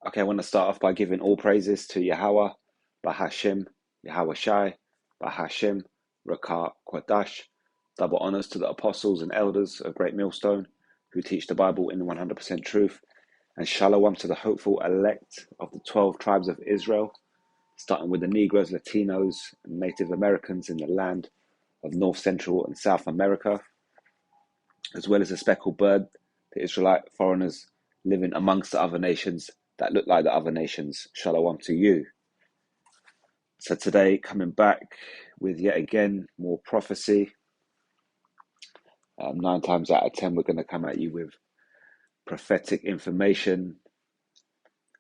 Okay, I want to start off by giving all praises to Yahweh, Bahashim, Yahweh Shai, Bahashim, Rakah Kwadash. Double honors to the apostles and elders of Great Millstone who teach the Bible in 100% truth. And shalom to the hopeful elect of the 12 tribes of Israel, starting with the Negroes, Latinos, and Native Americans in the land of North, Central, and South America, as well as the speckled bird, the Israelite foreigners living amongst the other nations that look like the other nations. Shalom to you. So today, coming back with yet again more prophecy. 9 times out of 10, we're going to come at you with prophetic information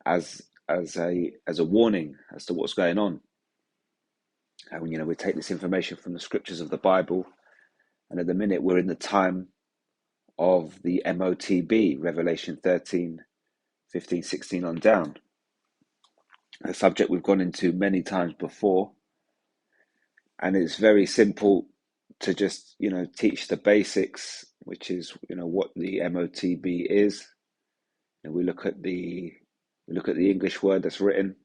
as a warning as to what's going on. And we take this information from the scriptures of the Bible, and at the minute we're in the time of the MOTB, Revelation 13, 15, 16 on down. A subject we've gone into many times before, and it's very simple to just teach the basics, which is what the MOTB is. And we look at the English word that's written.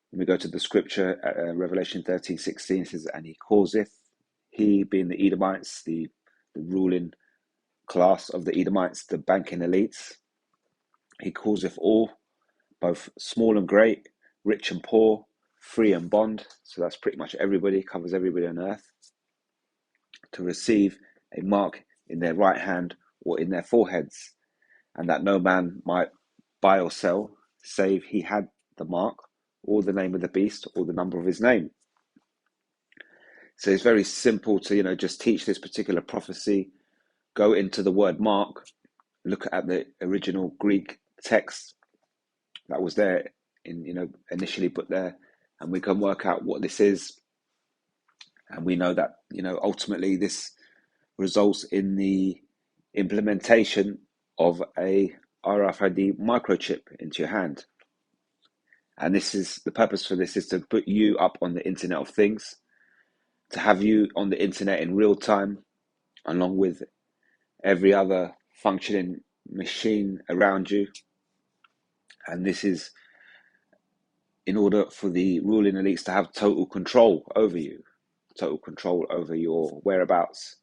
When we go to the scripture, Revelation 13:16 says, "And he causeth," he being the Edomites, the ruling class of the Edomites, the banking elites, "he causeth all, both small and great, rich and poor, free and bond," so that's pretty much everybody, covers everybody on earth, "to receive a mark in their right hand or in their foreheads, and that no man might buy or sell, save he had the mark, or the name of the beast, or the number of his name." So it's very simple to just teach this particular prophecy. Go into the word mark, look at the original Greek text that was there initially put there, and we can work out what this is. And we know that ultimately this results in the implementation of a RFID microchip into your hand. And this is the purpose for this, is to put you up on the Internet of Things, to have you on the internet in real time, along with every other functioning machine around you. And this is in order for the ruling elites to have total control over you, total control over your whereabouts,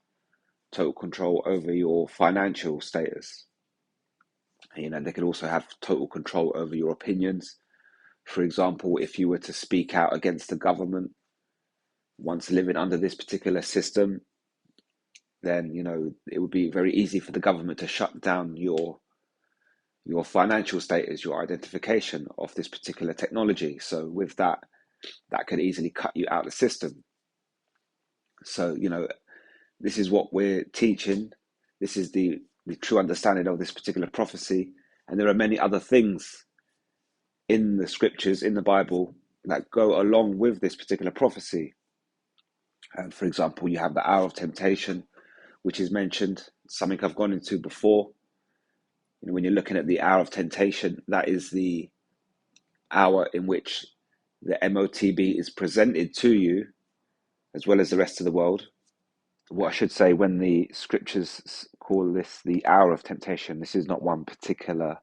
total control over your financial status. They could also have total control over your opinions. For example, if you were to speak out against the government, once living under this particular system, then it would be very easy for the government to shut down your financial status, your identification of this particular technology. So with that could easily cut you out of the system. So this is what we're teaching. This is the true understanding of this particular prophecy. And there are many other things in the scriptures, in the Bible, that go along with this particular prophecy. And for example, you have the hour of temptation, which is mentioned, something I've gone into before. When you're looking at the hour of temptation, that is the hour in which the MOTB is presented to you, as well as the rest of the world. What I should say, when the scriptures call this the hour of temptation, this is not one particular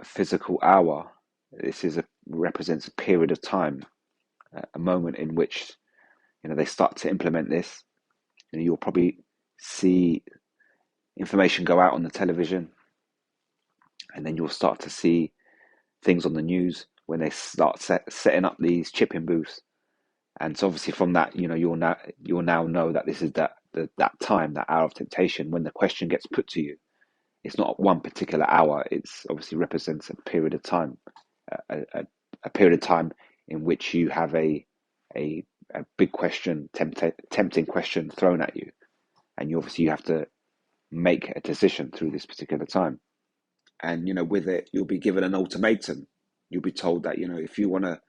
physical hour. This represents a period of time, a moment in which they start to implement this. You'll probably see information go out on the television, and then you'll start to see things on the news when they start setting up these chipping booths. And so obviously from that, you'll now know that this is that time, that hour of temptation, when the question gets put to you. It's not one particular hour. It's obviously represents a period of time, a period of time in which you have a big question, tempting question thrown at you, and you have to make a decision through this particular time. And with it, you'll be given an ultimatum. You'll be told that if you want to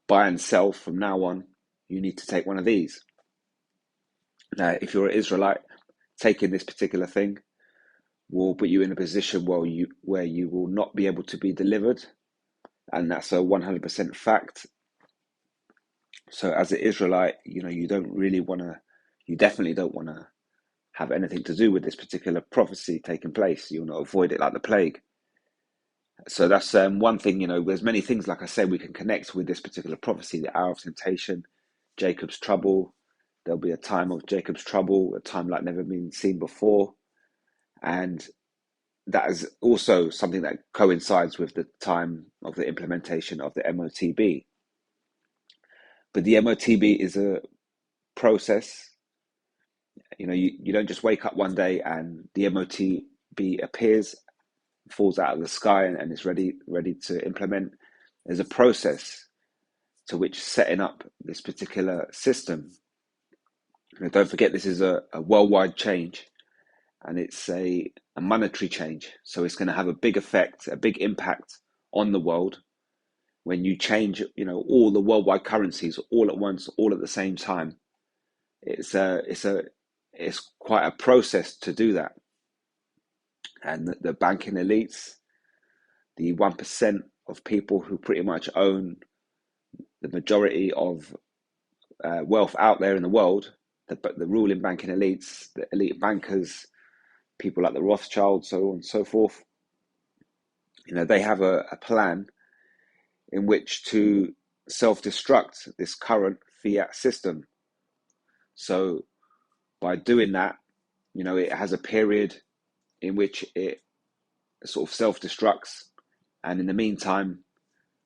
buy and sell from now on, you need to take one of these. Now, if you're an Israelite, taking this particular thing will put you in a position where you will not be able to be delivered, and that's a 100% fact. So as an Israelite, you definitely don't want to have anything to do with this particular prophecy taking place. You'll not avoid it like the plague. So that's one thing, there's many things, like I say, we can connect with this particular prophecy, the hour of temptation, Jacob's trouble. There'll be a time of Jacob's trouble, a time like never been seen before. And that is also something that coincides with the time of the implementation of the MOTB. But the MOTB is a process. You don't just wake up one day and the MOTB appears, falls out of the sky, and is ready to implement. There's a process to which setting up this particular system. Don't forget, this is a worldwide change, and it's a monetary change. So it's going to have a big effect, a big impact on the world when you change, all the worldwide currencies all at once, all at the same time. It's quite a process to do that. And the banking elites, the 1% of people who pretty much own the majority of wealth out there in the world, the ruling banking elites, the elite bankers, people like the Rothschilds, so on and so forth, they have a plan in which to self-destruct this current fiat system. So by doing that, it has a period in which it sort of self-destructs. And in the meantime,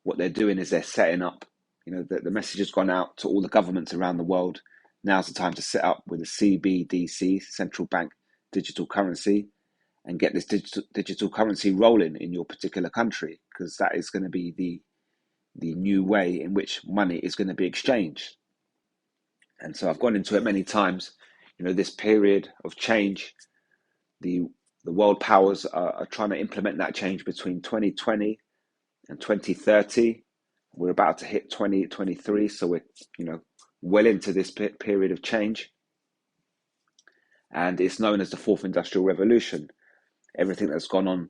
what they're doing is they're setting up, the message has gone out to all the governments around the world. Now's the time to set up with a CBDC, central bank digital currency, and get this digital currency rolling in your particular country, because that is going to be the new way in which money is going to be exchanged. And so I've gone into it many times. This period of change, the world powers are trying to implement that change between 2020 and 2030. We're about to hit 2023, so we're well into this period of change, and it's known as the fourth industrial revolution. Everything that's gone on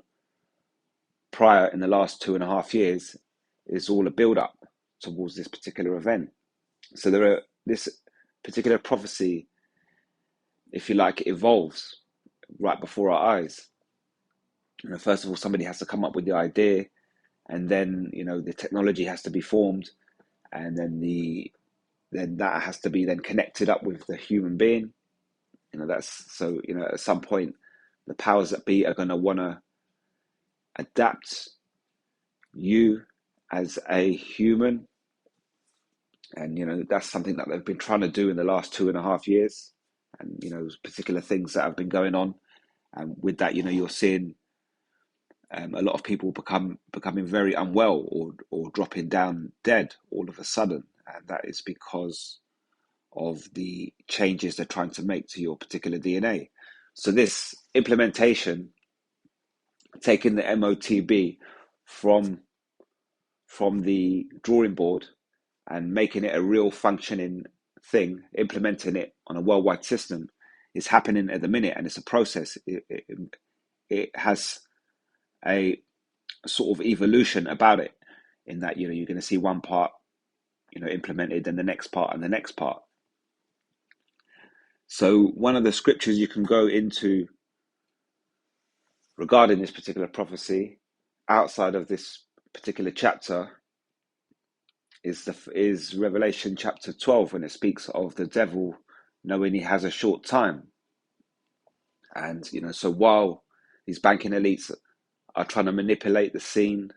prior in the last 2.5 years is all a build-up towards this particular event. So this particular prophecy, if you like, evolves right before our eyes. First of all, somebody has to come up with the idea, and then the technology has to be formed, and then that has to be then connected up with the human being. That's so at some point the powers that be are going to want to adapt you as a human, and that's something that they've been trying to do in the last 2.5 years, and particular things that have been going on, and with that you're seeing a lot of people becoming very unwell, or dropping down dead all of a sudden, and that is because of the changes they're trying to make to your particular DNA. So this implementation, taking the MOTB from the drawing board and making it a real functioning thing, implementing it on a worldwide system, is happening at the minute, and it's a process. It has a sort of evolution about it, in that you're going to see one part implemented, and the next part, and the next part. So one of the scriptures you can go into regarding this particular prophecy, outside of this particular chapter, is Revelation chapter 12, when it speaks of the devil knowing he has a short time. And so while these banking elites are trying to manipulate the scene,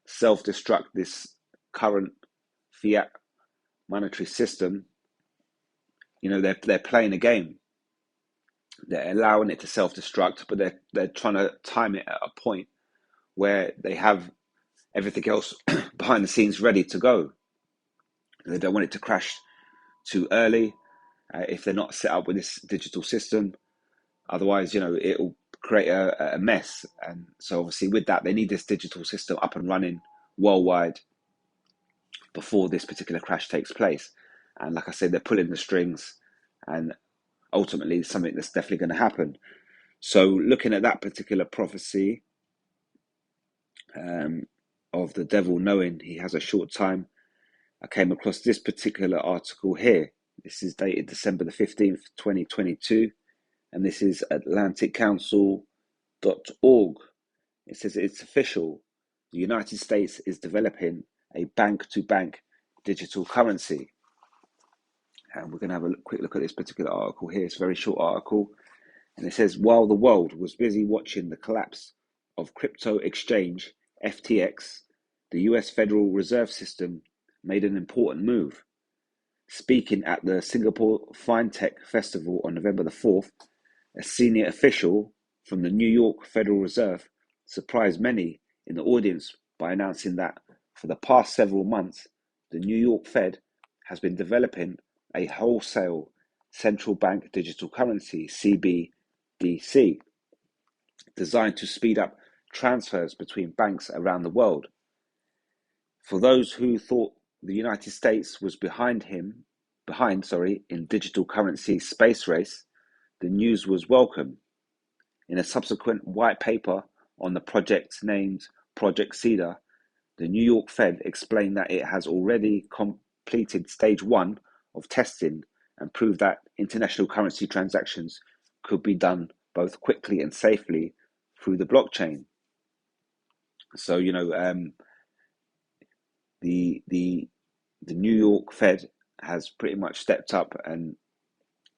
self-destruct this current fiat monetary system, they're playing a game. They're allowing it to self-destruct, but they're trying to time it at a point where they have everything else behind the scenes ready to go. They don't want it to crash too early if they're not set up with this digital system. Otherwise, it'll create a mess. And so obviously with that, they need this digital system up and running worldwide before this particular crash takes place. And like I said, they're pulling the strings, and ultimately something that's definitely going to happen. So looking at that particular prophecy of the devil knowing he has a short time, I came across this particular article here. This is dated December the 15th, 2022, and this is atlanticcouncil.org. It says it's official. the United States is developing a bank-to-bank digital currency. And we're going to have a quick look at this particular article here. It's a very short article. And it says, while the world was busy watching the collapse of crypto exchange FTX, the US Federal Reserve System made an important move. Speaking at the Singapore FinTech Festival on November the 4th, a senior official from the New York Federal Reserve surprised many in the audience by announcing that for the past several months, the New York Fed has been developing a wholesale central bank digital currency, CBDC, designed to speed up transfers between banks around the world. For those who thought the United States was behind in digital currency space race, the news was welcome. In a subsequent white paper on the project named Project Cedar, the New York Fed explained that it has already completed stage 1 of testing and proved that international currency transactions could be done both quickly and safely through the blockchain. So, the New York Fed has pretty much stepped up and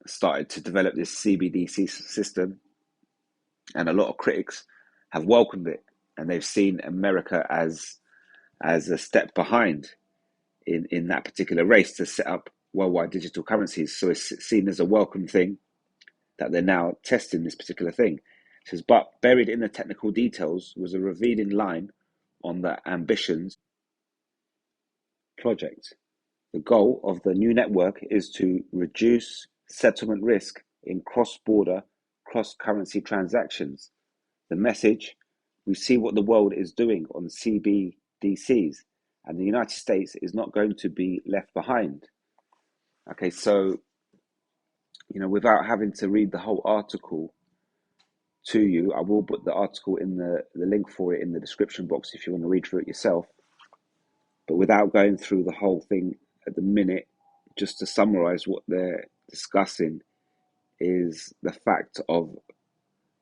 started to develop this CBDC system, and a lot of critics have welcomed it, and they've seen America as a step behind in that particular race to set up worldwide digital currencies. So it's seen as a welcome thing that they're now testing this particular thing. It says, but buried in the technical details was a revealing line on the ambitions project. The goal of the new network is to reduce settlement risk in cross-border, cross-currency transactions. The message: we see what the world is doing on CBDCs, and the United States is not going to be left behind. Okay, so, without having to read the whole article to you, I will put the article in the link for it in the description box if you want to read through it yourself. But without going through the whole thing at the minute, just to summarize what they're discussing is the fact of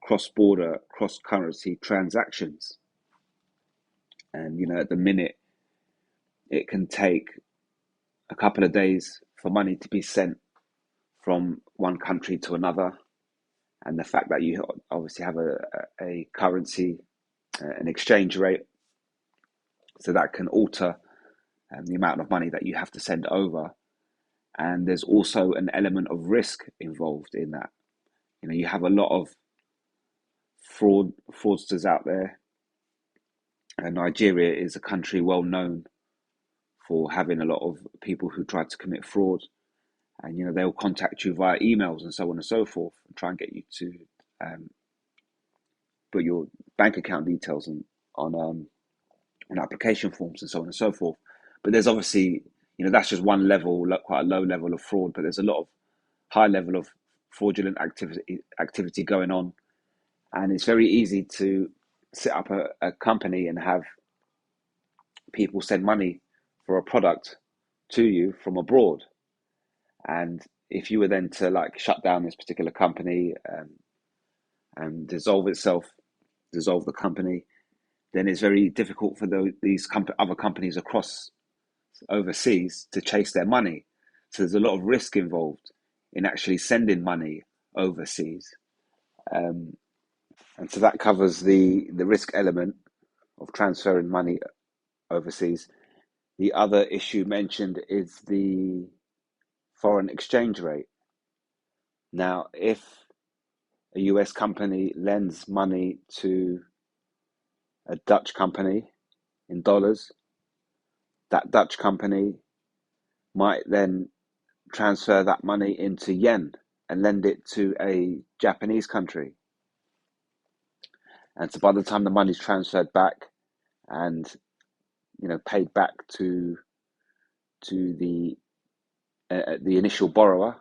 cross-border, cross-currency transactions. And, at the minute, it can take a couple of days for money to be sent from one country to another. And the fact that you obviously have a currency, an exchange rate, so that can alter the amount of money that you have to send over. And there's also an element of risk involved in that. You have a lot of fraudsters out there. And Nigeria is a country well known for having a lot of people who try to commit fraud. And, they'll contact you via emails and so on and so forth and try and get you to put your bank account details on application forms and so on and so forth. But there's obviously, that's just one level, quite a low level of fraud, but there's a lot of high level of fraudulent activity going on. And it's very easy to set up a company and have people send money for a product to you from abroad. And if you were then to shut down this particular company and dissolve the company, then it's very difficult for these other companies across overseas to chase their money. So there's a lot of risk involved in actually sending money overseas. And so that covers the risk element of transferring money overseas. The other issue mentioned is the foreign exchange rate. Now, if a US company lends money to a Dutch company in dollars, that Dutch company might then transfer that money into yen and lend it to a Japanese country. And so by the time the money's transferred back and paid back to the initial borrower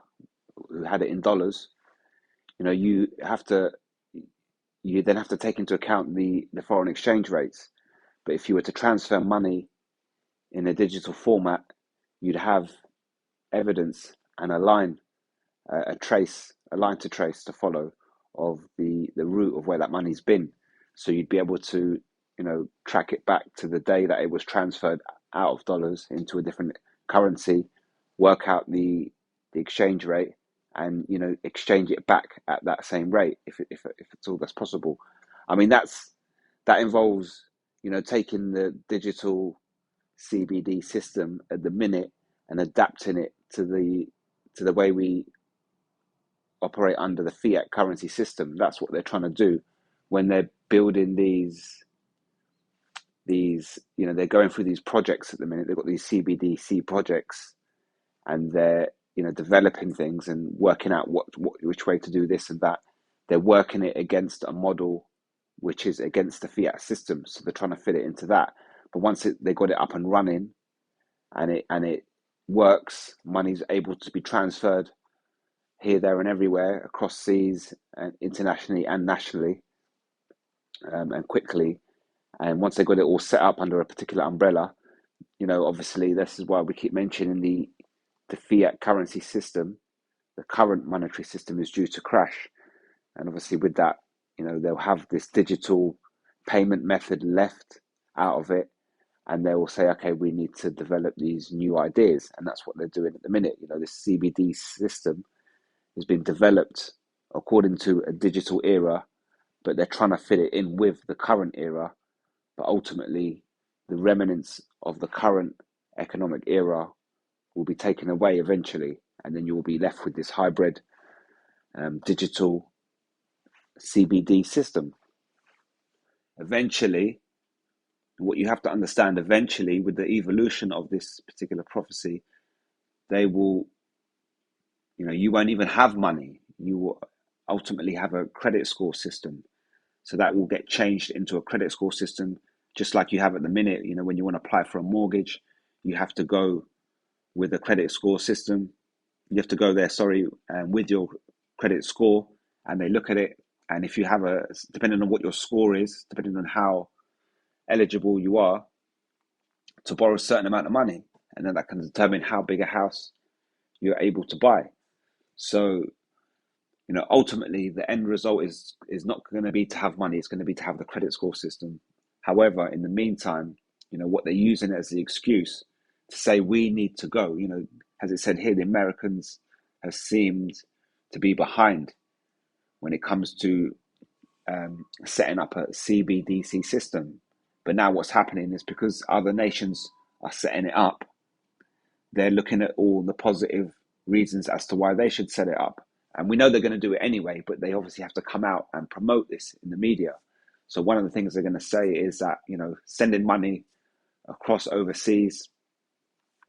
who had it in dollars, you then have to take into account the foreign exchange rates. But if you were to transfer money in a digital format, you'd have evidence and a line to follow of the route of where that money's been. So you'd be able to track it back to the day that it was transferred out of dollars into a different currency, work out the exchange rate, and exchange it back at that same rate if it's all that's possible. I mean, that involves taking the digital CBD system at the minute and adapting it to the way we operate under the fiat currency system. That's what they're trying to do when they're building these they're going through these projects at the minute. They've got these CBDC projects, and they're developing things and working out which way to do this and that. They're working it against a model which is against the fiat system, so they're trying to fit it into that. But once they got it up and running, and it works, money's able to be transferred here, there, and everywhere across seas and internationally and nationally, and quickly. And once they got it all set up under a particular umbrella, obviously this is why we keep mentioning the fiat currency system. The current monetary system is due to crash, and obviously with that, they'll have this digital payment method left out of it, and they will say, okay, we need to develop these new ideas, and that's what they're doing at the minute. This CBD system has been developed according to a digital era, but they're trying to fit it in with the current era. But ultimately, the remnants of the current economic era will be taken away eventually, and then you will be left with this hybrid digital CBD system. Eventually, what you have to understand, eventually, with the evolution of this particular prophecy, they will, you won't even have money. You will ultimately have a credit score system. So that will get changed into a credit score system, just like you have at the minute. When you want to apply for a mortgage, you have to go with a credit score system. You have to go there, with your credit score, and they look at it. And if you have depending on what your score is, depending on how eligible you are to borrow a certain amount of money, and then that can determine how big a house you're able to buy. So, ultimately the end result is not going to be to have money, it's going to be to have the credit score system. However, in the meantime, what they're using as the excuse to say we need to go, as it said here, the Americans have seemed to be behind when it comes to setting up a CBDC system. But now what's happening is because other nations are setting it up, they're looking at all the positive reasons as to why they should set it up. And we know they're going to do it anyway, but they obviously have to come out and promote this in the media. So one of the things they're going to say is that, sending money across overseas,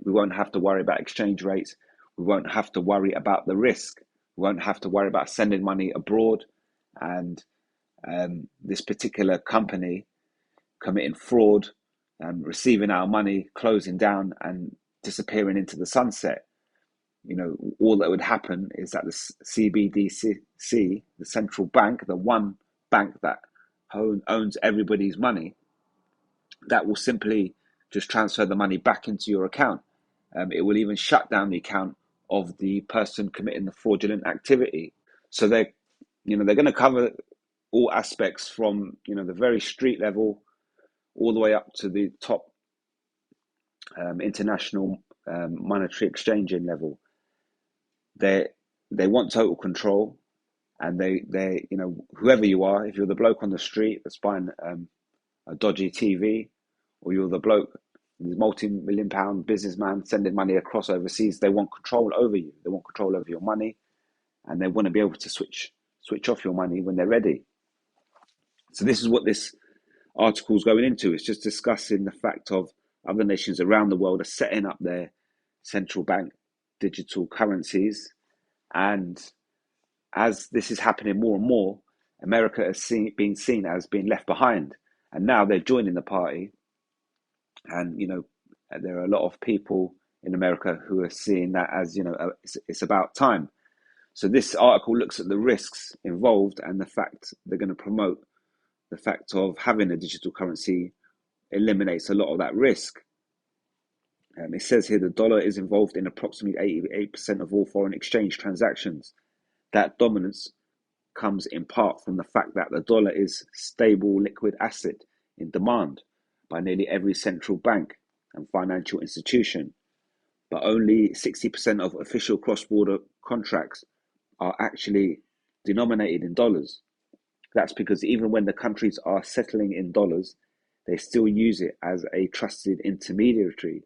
we won't have to worry about exchange rates. We won't have to worry about the risk. We won't have to worry about sending money abroad and this particular company committing fraud, receiving our money, closing down and disappearing into the sunset. All that would happen is that the CBDC, the central bank, the one bank that owns everybody's money, that will simply just transfer the money back into your account. It will even shut down the account of the person committing the fraudulent activity. So they're going to cover all aspects from the very street level all the way up to the top international monetary exchanging level. They want total control, and they whoever you are, if you're the bloke on the street that's buying a dodgy TV, or you're the bloke, the multi-million-pound businessman sending money across overseas, they want control over you. They want control over your money, and they want to be able to switch off your money when they're ready. So this is what this article is going into. It's just discussing the fact of other nations around the world are setting up their central bank digital currencies, and as this is happening more and more, America is being seen as being left behind, and now they're joining the party. And there are a lot of people in America who are seeing that as it's about time. So this article looks at the risks involved and the fact they're going to promote the fact of having a digital currency eliminates a lot of that risk. It says here the dollar is involved in approximately 88% of all foreign exchange transactions. That dominance comes in part from the fact that the dollar is stable liquid asset in demand by nearly every central bank and financial institution, but only 60% of official cross-border contracts are actually denominated in dollars. That's because even when the countries are settling in dollars, they still use it as a trusted intermediary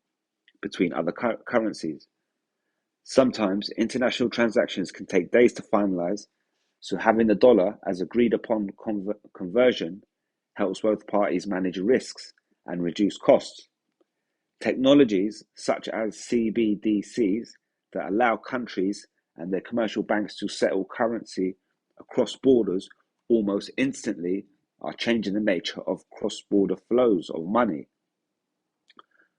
between other currencies. Sometimes international transactions can take days to finalize, so having the dollar as agreed upon conversion helps both parties manage risks and reduce costs. Technologies such as CBDCs that allow countries and their commercial banks to settle currency across borders almost instantly are changing the nature of cross-border flows of money.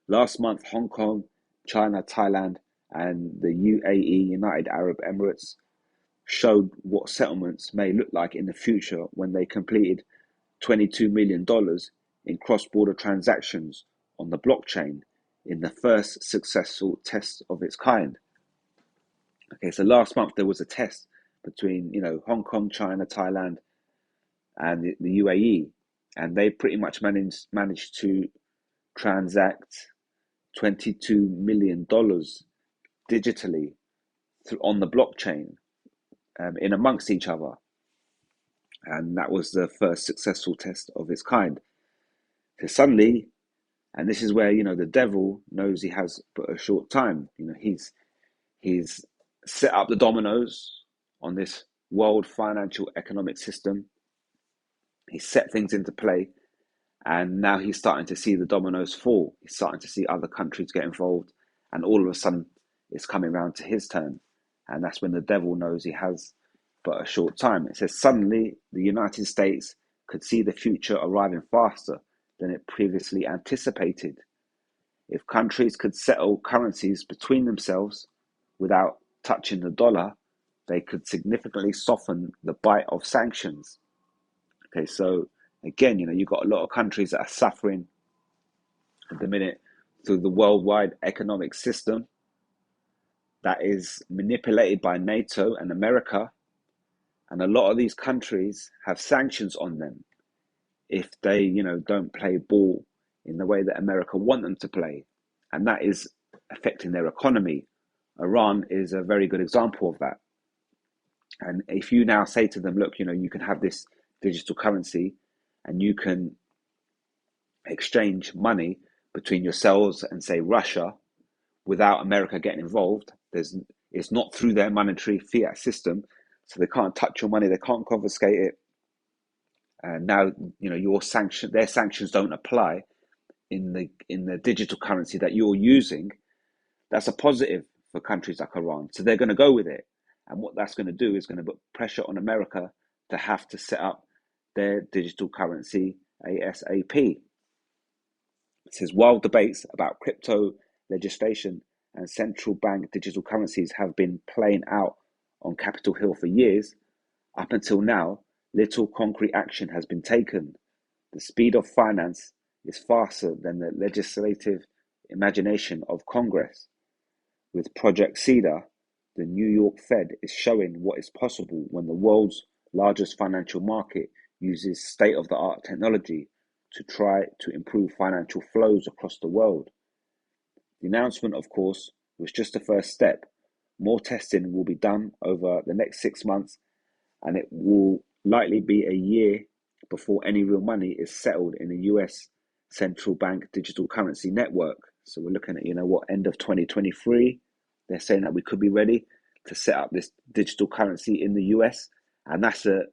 Last month, Hong Kong, China, Thailand, and the UAE, United Arab Emirates, showed what settlements may look like in the future when they completed $22 million in cross-border transactions on the blockchain in the first successful test of its kind. Okay, so last month there was a test between, Hong Kong, China, Thailand, and the UAE, and they pretty much managed to transact $22 million digitally on the blockchain, in amongst each other. And that was the first successful test of its kind. So suddenly, and this is where, the devil knows he has but a short time. He's set up the dominoes on this world financial economic system. He set things into play, and now he's starting to see the dominoes fall. He's starting to see other countries get involved, and all of a sudden it's coming round to his turn. And that's when the devil knows he has but a short time. It says suddenly the United States could see the future arriving faster than it previously anticipated. If countries could settle currencies between themselves without touching the dollar, they could significantly soften the bite of sanctions. Okay, so again, you've got a lot of countries that are suffering at the minute through the worldwide economic system that is manipulated by NATO and America. And a lot of these countries have sanctions on them if they, don't play ball in the way that America want them to play. And that is affecting their economy. Iran is a very good example of that. And if you now say to them, look, you can have this digital currency and you can exchange money between yourselves and, say, Russia without America getting involved, it's not through their monetary fiat system, so they can't touch your money, they can't confiscate it. And now, their sanctions don't apply in the digital currency that you're using. That's a positive for countries like Iran. So they're going to go with it. And what that's going to do is going to put pressure on America to have to set up their digital currency ASAP. It says, while debates about crypto legislation and central bank digital currencies have been playing out on Capitol Hill for years, up until now, little concrete action has been taken. The speed of finance is faster than the legislative imagination of Congress. With Project Cedar, the New York Fed is showing what is possible when the world's largest financial market uses state-of-the-art technology to try to improve financial flows across the world. The announcement, of course, was just the first step. More testing will be done over the next 6 months, and it will likely be a year before any real money is settled in the US central bank digital currency network. So we're looking at, end of 2023. They're saying that we could be ready to set up this digital currency in the US. And that's a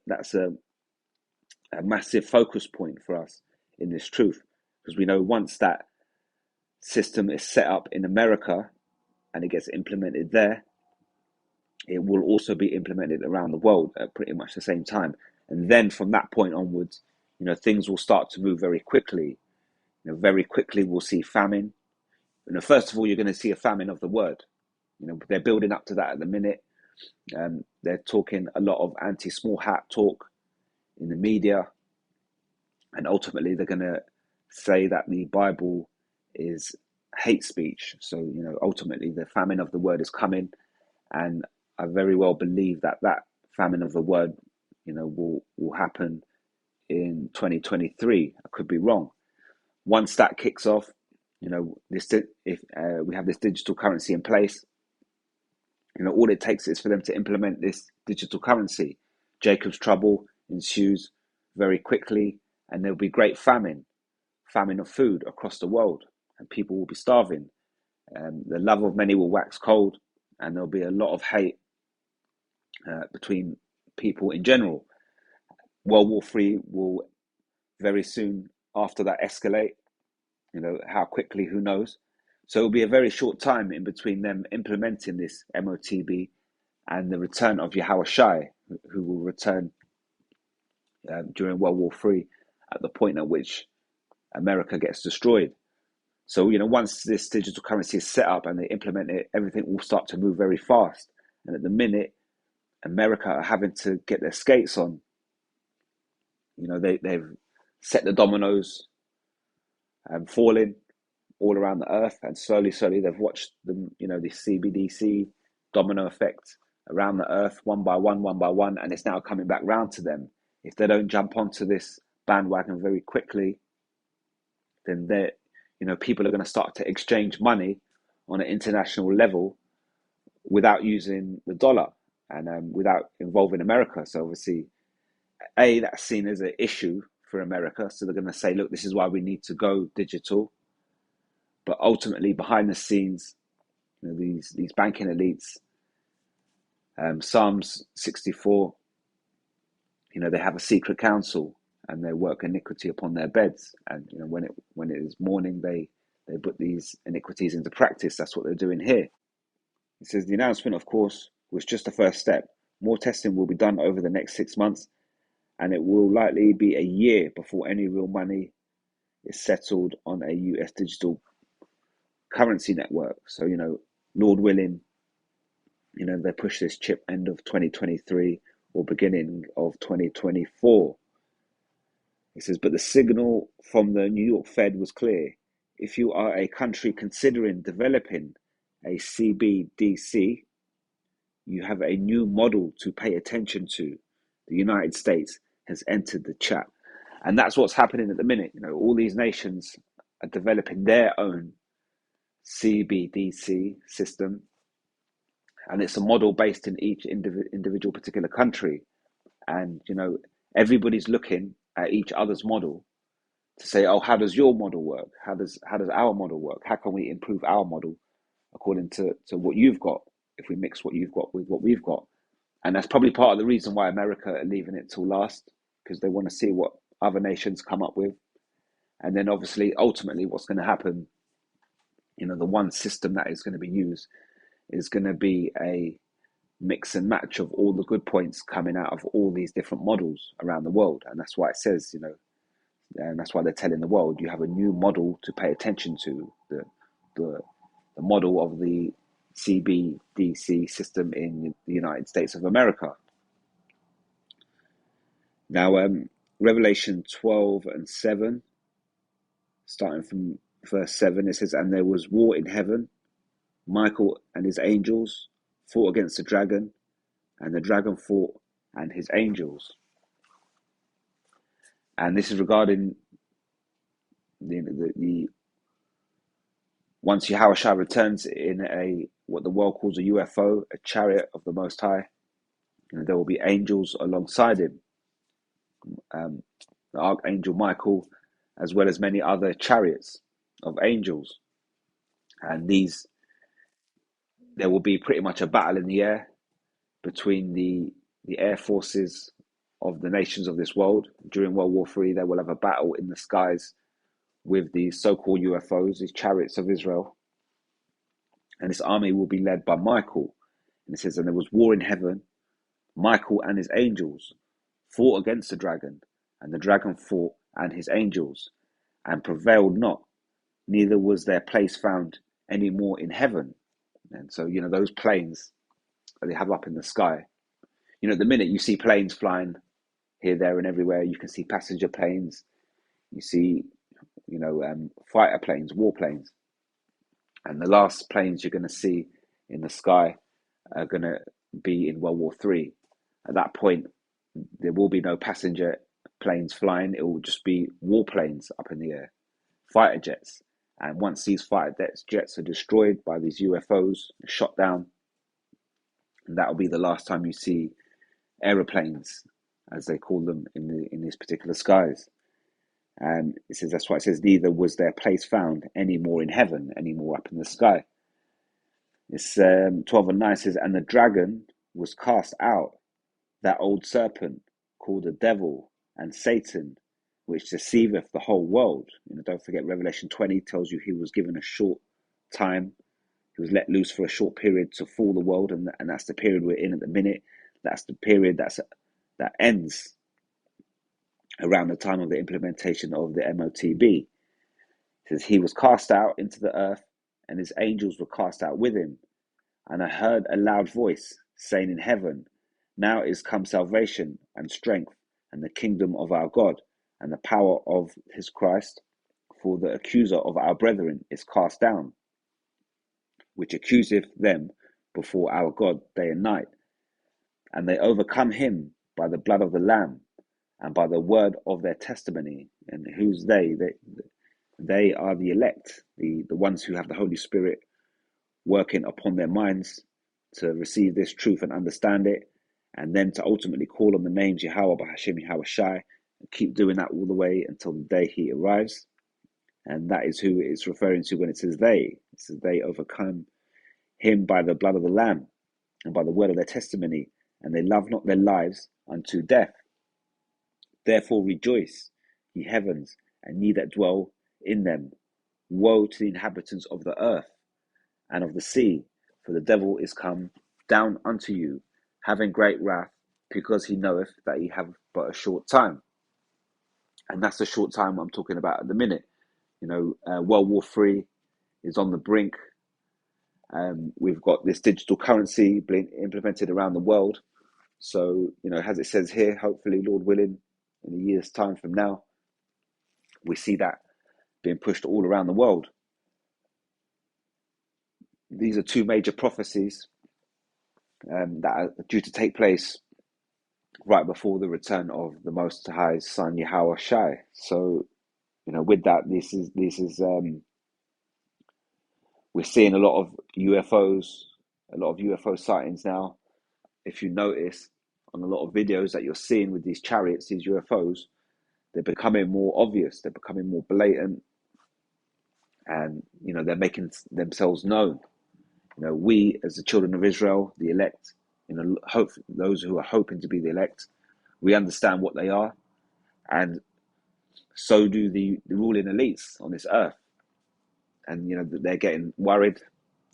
massive focus point for us in this truth, because we know once that system is set up in America and it gets implemented there, it will also be implemented around the world at pretty much the same time. And then from that point onwards, things will start to move very quickly. Very quickly we'll see famine. First of all, you're going to see a famine of the word. They're building up to that at the minute. They're talking a lot of anti-small hat talk in the media. And ultimately, they're going to say that the Bible is hate speech. So, ultimately, the famine of the word is coming. And I very well believe that famine of the word, will happen in 2023. I could be wrong. Once that kicks off, this if we have this digital currency in place, all it takes is for them to implement this digital currency. Jacob's trouble ensues very quickly, and there'll be great famine of food across the world, and people will be starving. The love of many will wax cold, and there'll be a lot of hate between people in general. World War III will very soon after that escalate. How quickly, who knows? So it'll be a very short time in between them implementing this MOTB and the return of Yahushai, who will return during World War III at the point at which America gets destroyed. So, once this digital currency is set up and they implement it, everything will start to move very fast. And at the minute, America are having to get their skates on. They've set the dominoes falling all around the earth, and slowly they've watched them, the CBDC domino effect around the earth, one by one, and it's now coming back round to them. If they don't jump onto this bandwagon very quickly, then people are going to start to exchange money on an international level without using the dollar and without involving America. So obviously, that's seen as an issue for America. So they're going to say, look, this is why we need to go digital. But ultimately, behind the scenes, these banking elites, Psalms 64, they have a secret council and they work iniquity upon their beds. And when it is morning, they put these iniquities into practice. That's what they're doing here. It says the announcement, of course, was just the first step. More testing will be done over the next 6 months, and it will likely be a year before any real money is settled on a US digital currency network. So, Lord willing, they push this chip end of 2023 or beginning of 2024. It says, but the signal from the New York Fed was clear. If you are a country considering developing a CBDC, you have a new model to pay attention to. The United States has entered the chat. And that's what's happening at the minute. All these nations are developing their own CBDC system. And it's a model based in each individual particular country. And, everybody's looking at each other's model to say, oh, how does your model work? How does our model work? How can we improve our model according to what you've got, if we mix what you've got with what we've got? And that's probably part of the reason why America are leaving it till last, because they want to see what other nations come up with. And then obviously, ultimately, what's going to happen, the one system that is going to be used is going to be a mix and match of all the good points coming out of all these different models around the world. And that's why it says, and that's why they're telling the world, you have a new model to pay attention to, the model of the CBDC system in the United States of America. Now, Revelation 12 and 7, starting from verse 7, it says, and there was war in heaven. Michael and his angels fought against the dragon, and the dragon fought and his angels. And this is regarding the once Yahushua returns in what the world calls a UFO, a chariot of the Most High, there will be angels alongside him, the Archangel Michael, as well as many other chariots of angels. And there will be pretty much a battle in the air between the air forces of the nations of this world. During World War III, they will have a battle in the skies with these so-called UFOs, these chariots of Israel. And this army will be led by Michael. And it says, and there was war in heaven. Michael and his angels fought against the dragon, and the dragon fought and his angels, and prevailed not, neither was their place found any more in heaven. And so, those planes that they have up in the sky, at the minute you see planes flying here, there, and everywhere. You can see passenger planes, you see, fighter planes, warplanes. And the last planes you're going to see in the sky are going to be in World War III. At that point, there will be no passenger planes flying. It will just be warplanes up in the air, fighter jets. And once these fighter jets are destroyed by these UFOs, shot down, and that will be the last time you see aeroplanes, as they call them in these particular skies. And it says that's why it says neither was their place found any more in heaven, any more up in the sky. It's 12:9 says, and the dragon was cast out, that old serpent called the devil and Satan, which deceiveth the whole world. Don't forget Revelation 20 tells you he was given a short time. He was let loose for a short period to fool the world, and that's the period we're in at the minute. That's the period that ends around the time of the implementation of the MOTB. It says he was cast out into the earth, and his angels were cast out with him. And I heard a loud voice saying in heaven, now is come salvation and strength and the kingdom of our God and the power of his Christ, for the accuser of our brethren is cast down, which accuseth them before our God day and night. And they overcome him by the blood of the Lamb and by the word of their testimony. And who's they? They are the elect, the ones who have the Holy Spirit working upon their minds to receive this truth and understand it, and then to ultimately call on the names Yahweh, Bahashim, Yahweh Shai, and keep doing that all the way until the day he arrives. And that is who it's referring to when it says they. It says they overcome him by the blood of the Lamb and by the word of their testimony, and they love not their lives unto death. Therefore rejoice, ye heavens, and ye that dwell in them. Woe to the inhabitants of the earth and of the sea, for the devil is come down unto you, having great wrath, because he knoweth that he have but a short time. And that's the short time I'm talking about at the minute. World War III is on the brink. We've got this digital currency being implemented around the world. So, as it says here, hopefully, Lord willing, in a year's time from now, we see that being pushed all around the world. These are two major prophecies that are due to take place right before the return of the Most High's Son Yahweh Shai. So, with that, this is we're seeing a lot of UFOs, a lot of UFO sightings now. If you notice on a lot of videos that you're seeing with these chariots, these UFOs, they're becoming more obvious. They're becoming more blatant, and they're making themselves known. We as the children of Israel, the elect, hope those who are hoping to be the elect, we understand what they are, and so do the ruling elites on this earth. And they're getting worried.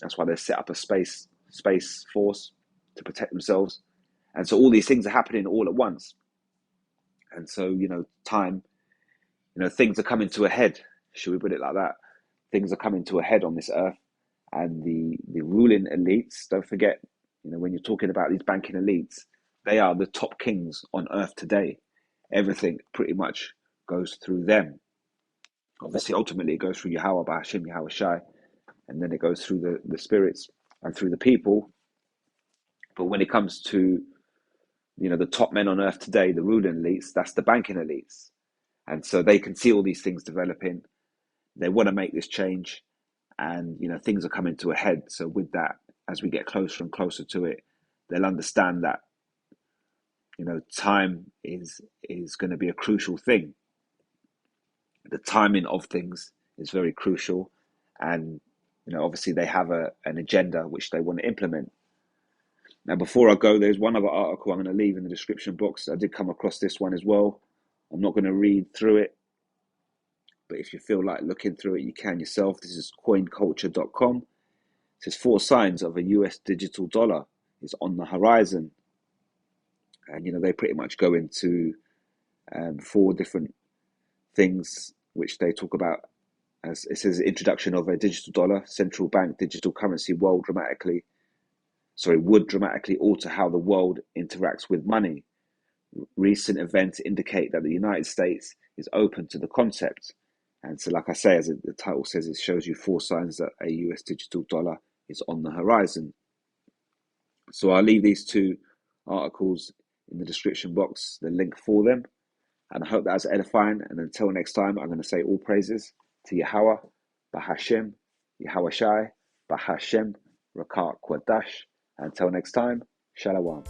That's why they set up a space force to protect themselves. And so all these things are happening all at once. And so time, things are coming to a head. Should we put it like that? Things are coming to a head on this earth, and the ruling elites. Don't forget, when you're talking about these banking elites, they are the top kings on earth today. Everything pretty much goes through them. Obviously, ultimately, it goes through Yahweh, Bahashim, Yahweh Shai, and then it goes through the spirits and through the people. But when it comes to, the top men on earth today, the ruling elites, that's the banking elites. And so they can see all these things developing. They want to make this change, and, things are coming to a head. So with that, as we get closer and closer to it, they'll understand that, time is going to be a crucial thing. The timing of things is very crucial, and obviously they have an agenda which they want to implement. Now, before I go, there's one other article I'm going to leave in the description box. I did come across this one as well. I'm not going to read through it, but if you feel like looking through it, you can yourself. This is coinculture.com. It says 4 signs of a US digital dollar is on the horizon. And they pretty much go into 4 different things which they talk about. As it says, introduction of a digital dollar, central bank digital currency would dramatically alter how the world interacts with money. Recent events indicate that the United States is open to the concept. And so, like I say, as the title says, it shows you 4 signs that a US digital dollar is on the horizon. So I'll leave these 2 articles in the description box, the link for them. And I hope that was edifying. And until next time, I'm going to say all praises to Yahweh, Bahashem, Yahweh Shai, Bahashem, Rakat Kwadash. Until next time, Shalom.